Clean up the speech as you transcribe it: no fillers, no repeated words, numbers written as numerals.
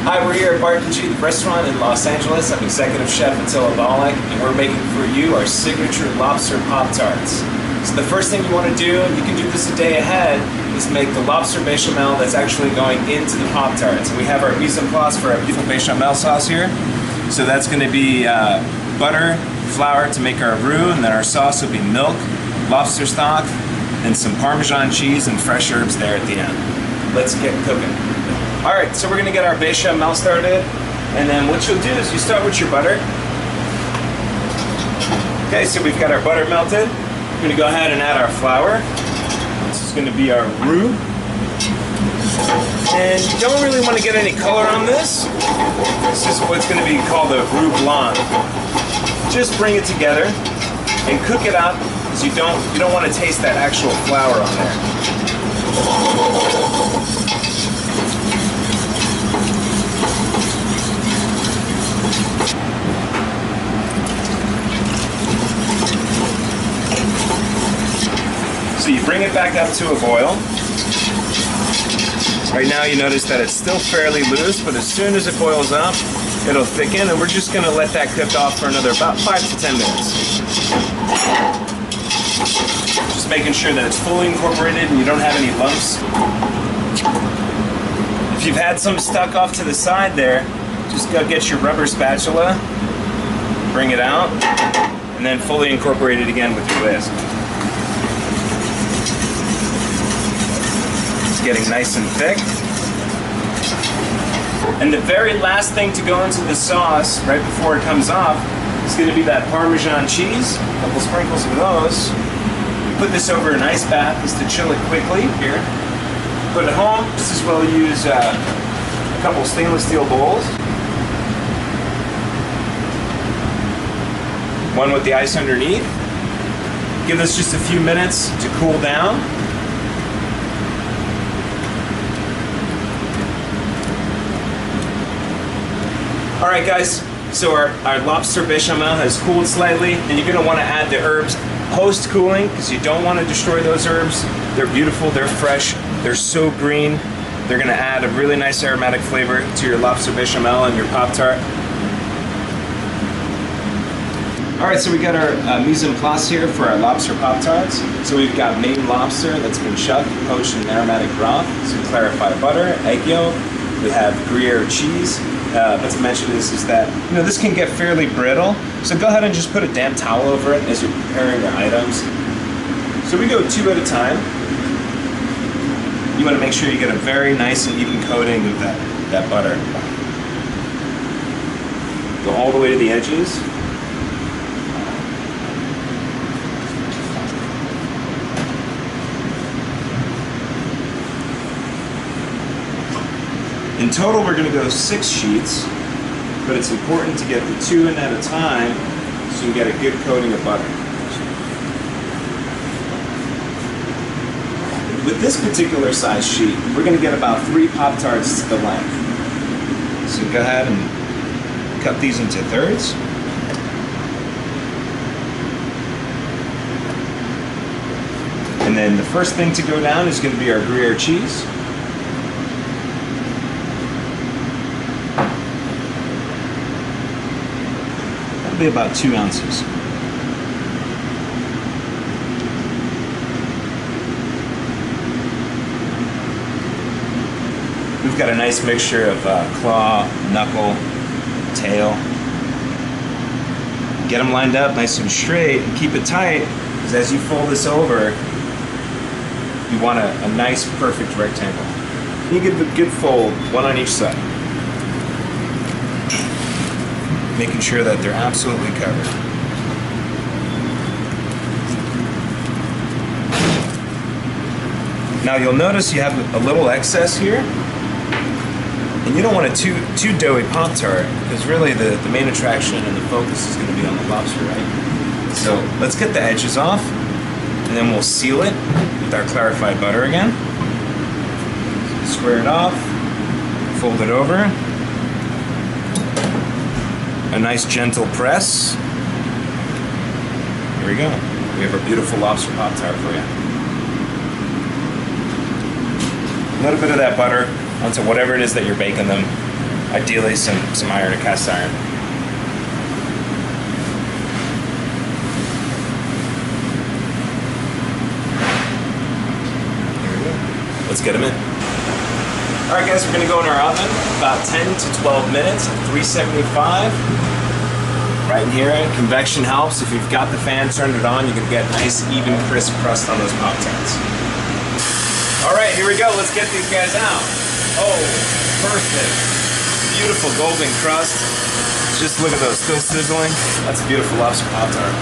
Hi, we're here at Barton G, the restaurant in Los Angeles. I'm executive chef Attila Bollok, and we're making for you our signature lobster Pop-Tarts. So the first thing you want to do, and you can do this a day ahead, is make the lobster bechamel that's actually going into the Pop-Tarts. And we have our mise en place for our beautiful bechamel sauce here. So that's going to be butter, flour to make our roux, and then our sauce will be milk, lobster stock, and some Parmesan cheese and fresh herbs there at the end. Let's get cooking. Alright, so we're going to get our bechamel started, and then what you'll do is you start with your butter. Okay, so we've got our butter melted. We're going to go ahead and add our flour. This is going to be our roux. And you don't really want to get any color on this. This is what's going to be called a roux blanc. Just bring it together and cook it up, because you don't want to taste that actual flour on there. So you bring it back up to a boil. Right now you notice that it's still fairly loose, but as soon as it boils up, it'll thicken, and we're just going to let that cook off for another about 5 to 10 minutes. Just making sure that it's fully incorporated and you don't have any lumps. If you've had some stuck off to the side there, just go get your rubber spatula, bring it out, and then fully incorporate it again with your whisk. It's getting nice and thick. And the very last thing to go into the sauce right before it comes off is going to be that Parmesan cheese. A couple sprinkles of those. Put this over an ice bath just to chill it quickly here. Put it home. Just as well use a couple stainless steel bowls. One with the ice underneath. Give this just a few minutes to cool down. Alright guys, so our lobster bechamel has cooled slightly, and you're going to want to add the herbs post-cooling, because you don't want to destroy those herbs. They're beautiful, they're fresh, they're so green. They're going to add a really nice aromatic flavor to your lobster bechamel and your Pop-Tart. Alright, so we got our mise en place here for our lobster Pop-Tarts. So we've got Maine lobster that's been chucked, poached in an aromatic broth, some clarified butter, egg yolk. We have Gruyere cheese. But to mention is that, this can get fairly brittle, so go ahead and just put a damp towel over it as you're preparing your items. So we go 2 at a time. You want to make sure you get a very nice and even coating of that butter. Go all the way to the edges. In total, we're going to go 6 sheets, but it's important to get the 2 in at a time so you can get a good coating of butter. With this particular size sheet, we're going to get about 3 Pop-Tarts to the length. So go ahead and cut these into thirds. And then the first thing to go down is going to be our Gruyere cheese. Be about 2 ounces. We've got a nice mixture of claw, knuckle, tail. Get them lined up nice and straight and keep it tight, because as you fold this over, you want a nice perfect rectangle. You get a good fold, one on each side. Making sure that they're absolutely covered. Now you'll notice you have a little excess here, and you don't want a too doughy Pop-Tart, because really the main attraction and the focus is going to be on the lobster, right? So let's get the edges off, and then we'll seal it with our clarified butter again. Square it off, fold it over. A nice gentle press. Here we go. We have our beautiful lobster Pop-Tart for you. A little bit of that butter onto whatever it is that you're baking them. Ideally some iron or cast iron. There we go. Let's get them in. Alright guys, we're going to go in our oven about 10 to 12 minutes at 375. Right in here, convection helps. If you've got the fan turned it on, you can get nice, even, crisp crust on those Pop-Tarts. Alright, here we go. Let's get these guys out. Oh, perfect. Beautiful golden crust. Just look at those, still sizzling. That's a beautiful lobster Pop-Tart.